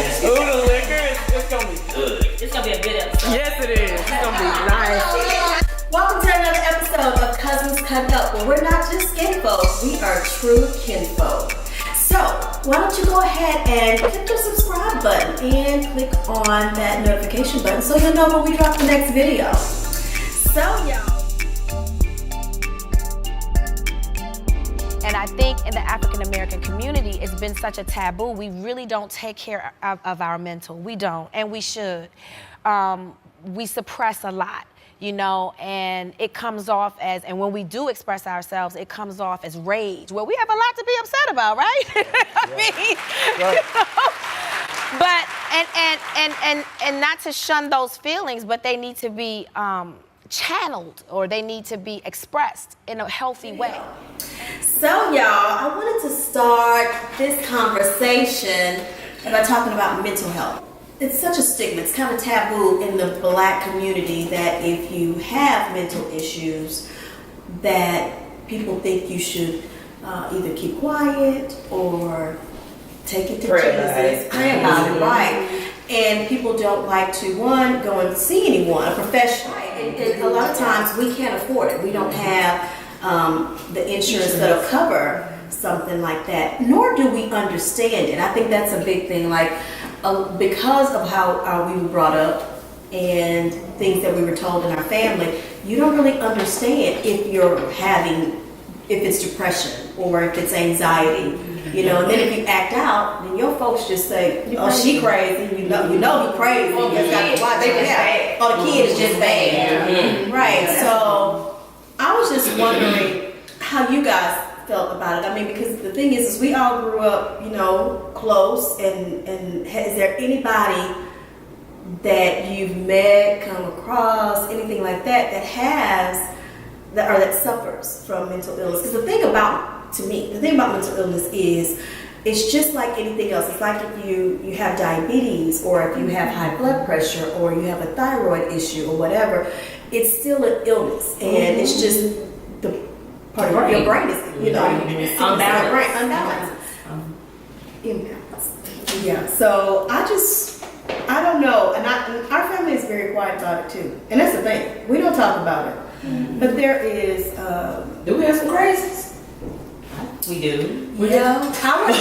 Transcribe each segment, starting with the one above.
Ooh, the liquor, it's gonna be good. It's gonna be a good episode. Yes, it is. It's gonna be nice. Welcome to another episode of Cousins Cut Up, where we're not just skin folks, we are true kinfolk. So, why don't you go ahead and click the subscribe button and click on that notification button so you'll know when we drop the next video. So, y'all. And I think in the African American community, it's been such a taboo. We really don't take care of our mental. We don't, and we should. We suppress a lot, you know, and it comes off as, and when we do express ourselves, it comes off as rage. Well, we have a lot to be upset about, right? And not to shun those feelings, but they need to be channeled, or they need to be expressed in a healthy way. So, y'all, I wanted to start this conversation by talking about mental health. It's such a stigma. It's kind of taboo in the Black community that if you have mental issues, that people think you should either keep quiet or take it to Jesus, pray about it, right? And people don't like to, one, go and see anyone, a professional. And a lot of times we can't afford it. We don't have the insurance that'll cover something like that, nor do we understand it. I think that's a big thing, like because of how we were brought up and things that we were told in our family, you don't really understand if it's depression or if it's anxiety, you know. And then if you act out, then your folks just say, "Oh, she crazy." You know he crazy. You just got to watch it. Oh, the kid is just bad, right? So I was just wondering how you guys felt about it. I mean, because the thing is we all grew up, you know, close, and is there anybody that you've met, come across, anything like that, that suffers from mental illness? Because the thing about mental illness is, it's just like anything else. It's like if you have diabetes, or if you have high blood pressure, or you have a thyroid issue, or whatever, it's still an illness, and it's just the part of your brain is, you know, unbalanced. Imbalance. Yeah. So I don't know, and our family is very quiet about it too, and that's the thing. We don't talk about it, but there is. Do we have some crazies? We do. Yeah. How much?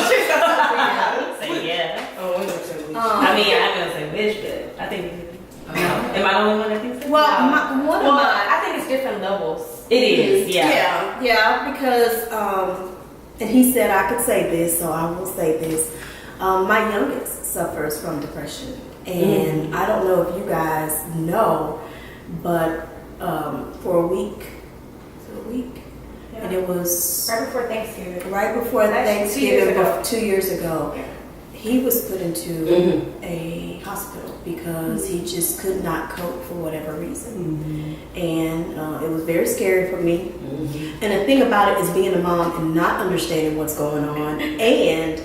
Say yeah. Oh, we don't say we. I mean, I'm gonna say wish, but I think we do. Am I the only one that thinks that? Well, I think it's different levels. It is, yeah. Yeah, because, and he said I could say this, so I will say this. My youngest suffers from depression, and I don't know if you guys know, but for a week, and it was Right before Thanksgiving. Right before Thanksgiving, 2 years ago. Yeah. He was put into a hospital because he just could not cope for whatever reason. And it was very scary for me. And the thing about it is being a mom and not understanding what's going on, and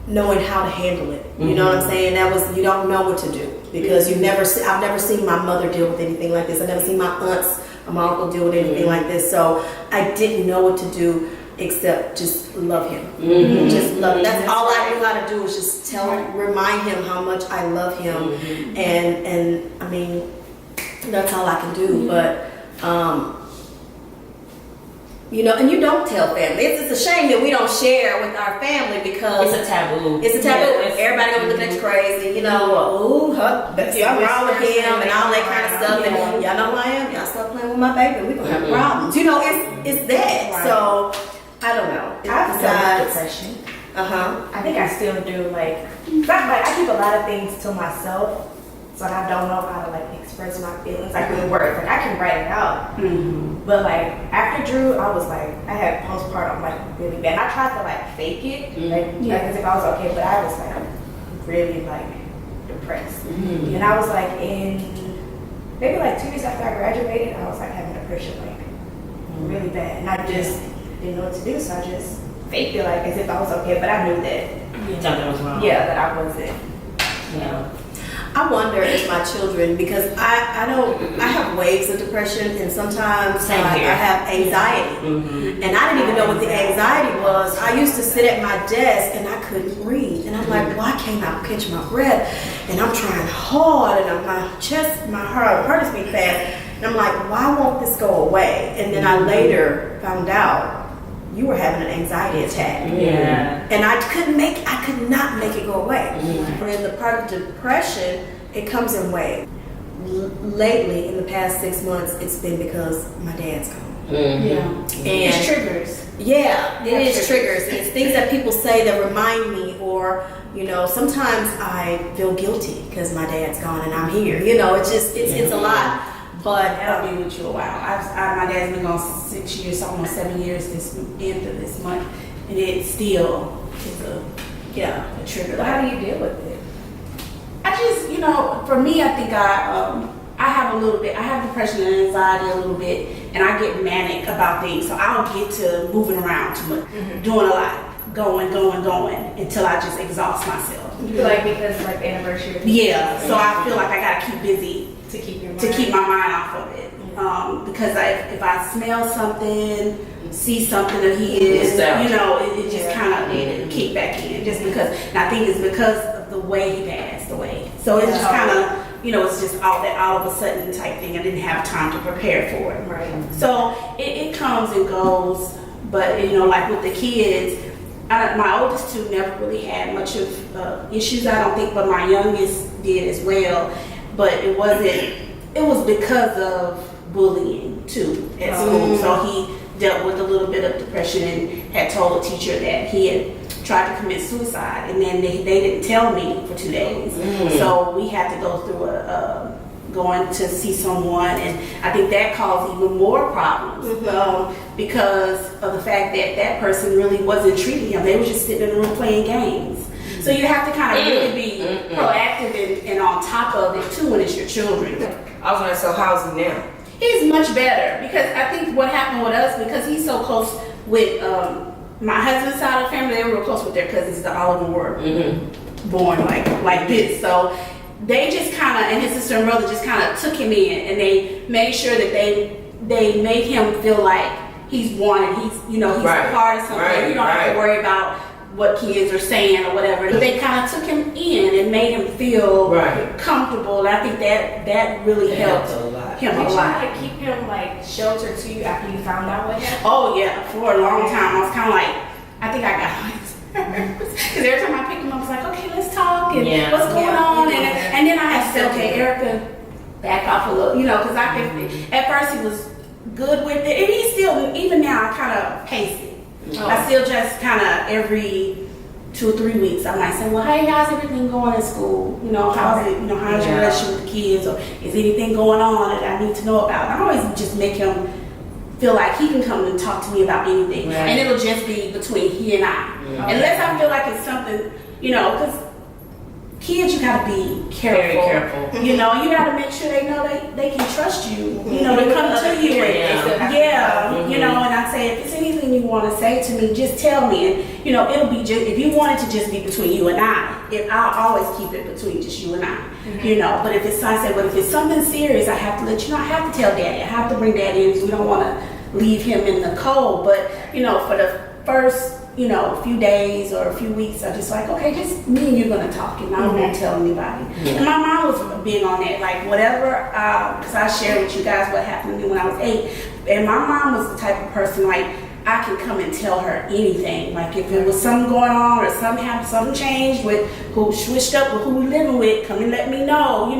knowing how to handle it. You know what I'm saying? You don't know what to do, because I've never seen my mother deal with anything like this. I've never seen my aunts or my uncle deal with anything like this. So I didn't know what to do except just love him. Just love him. That's all I knew how to do, was just remind him how much I love him. And I mean, that's all I can do. But you know, and you don't tell family. It's a shame that we don't share with our family, because It's a taboo. Yeah, everybody gonna look at you crazy, you know. That's something wrong with him and all that kind of stuff. And y'all know who I am. Y'all stop playing with my baby, we gonna have problems. You know, it's that. Right. So I don't know. I've dealt with depression. I think I still do. I keep a lot of things to myself, so I don't know how to express my feelings with words. I can write it out, but after Drew, I was I had postpartum really bad. I tried to fake it, as if I was okay, but I was really depressed, and I was in maybe 2 years after I graduated, I was having depression really bad, and I just didn't know what to do, so I just faked it as if I was okay, but I knew that Something was wrong. Yeah, that I wasn't. I wonder if my children, because I have waves of depression, and sometimes I have anxiety, and I didn't even know what the anxiety was. I used to sit at my desk and I couldn't breathe, and I'm like, why can't cannot catch my breath, and I'm trying hard, and my heart is beating fast, and I'm like, why won't this go away? And then I later found out you were having an anxiety attack. Yeah. And I could not make it go away. And then the part of depression, it comes in waves. Lately, in the past 6 months, it's been because my dad's gone. Yeah. And It's triggers. yeah, it is triggers, and it's things that people say that remind me, or sometimes I feel guilty because my dad's gone and I'm here. It's a lot. But I'll be with you a while. My dad's been gone 6 years, almost 7 years this end of this month, and it still is a trigger. But how do you deal with it? I just, for me, I think I have a little bit. I have depression and anxiety a little bit, and I get manic about things. So I don't get to moving around too much, doing a lot, going until I just exhaust myself. You feel like because like the anniversary. Yeah. So I feel like I gotta keep busy To keep your mind. to keep my mind off of it. Because if I smell something, see something of his, it just kind of kick back in. Just because, and I think it's because of the way he passed away. So it's just kind of, it's just all of a sudden type thing. I didn't have time to prepare for it. Right. So it comes and goes. But like with the kids, my oldest two never really had much of issues, I don't think, but my youngest did as well. But it was because of bullying too at school. So he dealt with a little bit of depression and had told a teacher that he had tried to commit suicide, and then they didn't tell me for 2 days. So we had to go through going to see someone, and I think that caused even more problems because of the fact that person really wasn't treating him. They were just sitting in the room playing games. So you have to kind of really be proactive and on top of it too when it's your children. I was gonna say, so how's he now? He's much better because I think what happened with us, because he's so close with my husband's side of the family, they were real close with their cousins. All of them were born like this. So they just kind of, and his sister and brother just kind of took him in, and they made sure that they made him feel like he's wanted. He's he's a part of something. You don't have to worry about what kids are saying or whatever. They kind of took him in and made him feel comfortable. And I think that really helped him a lot. Did you try to keep him like sheltered to you after you found out what happened? Oh yeah, for a long time. I was kind of like, I think I got on his nerves. Because every time I picked him up, I was like, okay, let's talk and what's going on. And then I had to say, okay, Erica, back off a little, because I could. At first he was good with it, and he's still, even now, I kind of pace it. I still just kind of every 2 or 3 weeks, I might say, well, hey, how's everything going in school? How's it? How's your relationship with the kids? Or is anything going on that I need to know about? I always just make him feel like he can come and talk to me about anything, and it'll just be between he and I, unless I feel like it's something, because kids, you gotta be careful. Very careful. You gotta make sure they know they can trust you. They come to you. And I say, if it's anything you want to say to me, just tell me. And it'll be just, if you want it to just be between you and I'll always keep it between just you and I. But if it's, I say, but if it's something serious, I have to let you know. I have to tell Daddy. I have to bring Daddy in because we don't want to leave him in the cold. But for the first a few days or a few weeks, I just like, okay, just me and you're gonna talk, and I won't tell anybody. And my mom was big on that, like whatever, because I shared with you guys what happened to me when I was 8, and my mom was the type of person like I can come and tell her anything. Like if there was something going on or something changed with who switched up with who we living with, come and let me know.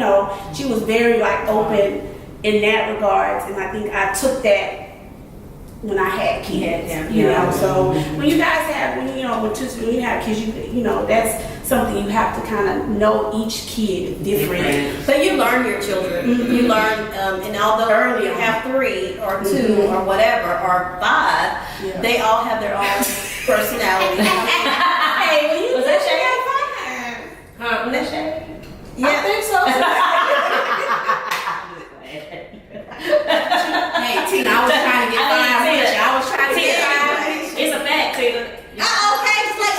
She was very like open in that regards, and I think I took that when I had kids, So when you guys have, when you have kids, that's something you have to kind of know. Each kid is different. So you learn your children. You learn, and although you have 3 or 2 or whatever or 5, they all have their own personality. Hey, when you Was that Huh? Was that shade? Yeah, I think so. Hey, Tina, I was trying to get fine with you. I was trying to get fine with you. It's a fact, Tina. Okay, just like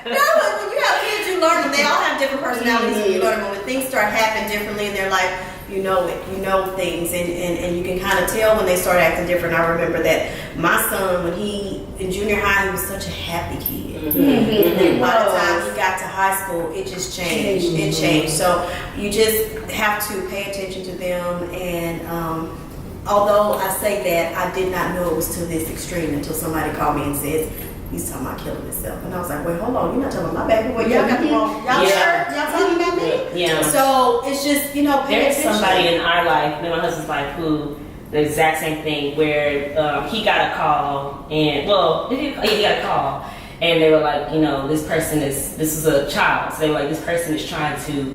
no, but when you have kids, you learn them. They all have different personalities, and you learn them. When things start happening differently in their life, you know things, and you can kind of tell when they start acting different. I remember that my son, when he in junior high, he was such a happy kid. And then by the time he high school, it just changed. It changed. So you just have to pay attention to them. And although I say that, I did not know it was to this extreme until somebody called me and said, he's talking about killing himself. And I was like, wait, hold on, you're not talking about my baby. Well, y'all got the wrong. Y'all sure? Y'all talking about me? Yeah. So it's just, pay There's attention. somebody in our life, me and my husband's life, who the exact same thing, where he got a call, and he got a call, and they were like, this is a child, so they were like, this person is trying to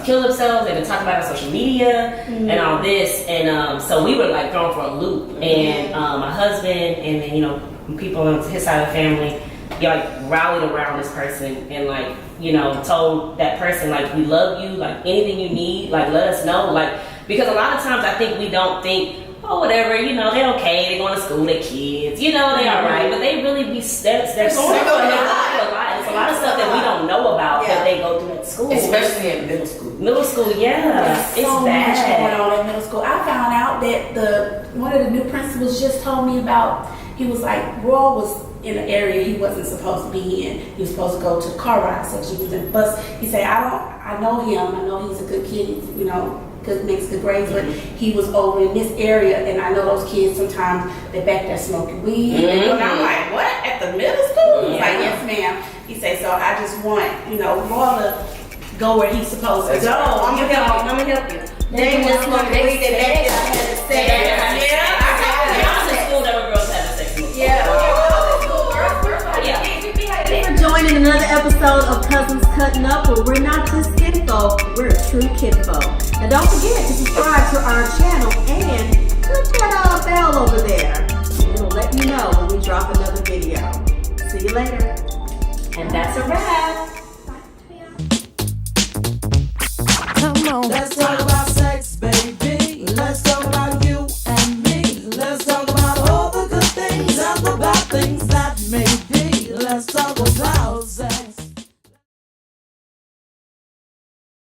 kill themselves. They've been talking about it on social media and all this, and so we were like thrown for a loop, and my husband and then people on his side of the family, rallied around this person and told that person we love you, anything you need, let us know, because a lot of times I think we don't think, oh, whatever, they're okay, they're going to school, they're kids, they're all right, but they really they're going through a lot. It's a lot of stuff that we don't know about that they go through at school. Especially in middle school. Middle school, yeah. There's so much going on in middle school. I found out that one of the new principals just told me about, he was like, Roy was in an area he wasn't supposed to be in. He was supposed to go to the car ride section. He was in the bus. He said, I know him. I know he's a good kid. He's, makes good grades, but he was over in this area, and I know those kids sometimes they're back there smoking weed. And I'm like, what? At the middle school? He's like, yes, ma'am. He said, so I just want, Roy to go where he's supposed to go. I'm gonna help you. They ain't just smoking weed, they back there having sex. When I was in school, there were girls having sex. Thanks for joining another episode of Cousins Cutting Up, where we're not just kinfolk, we're a true kinfolk. And don't forget to subscribe to our channel and click that bell over there. It'll let you know when we drop another video. See you later. And that's a wrap. Come on. Let's talk about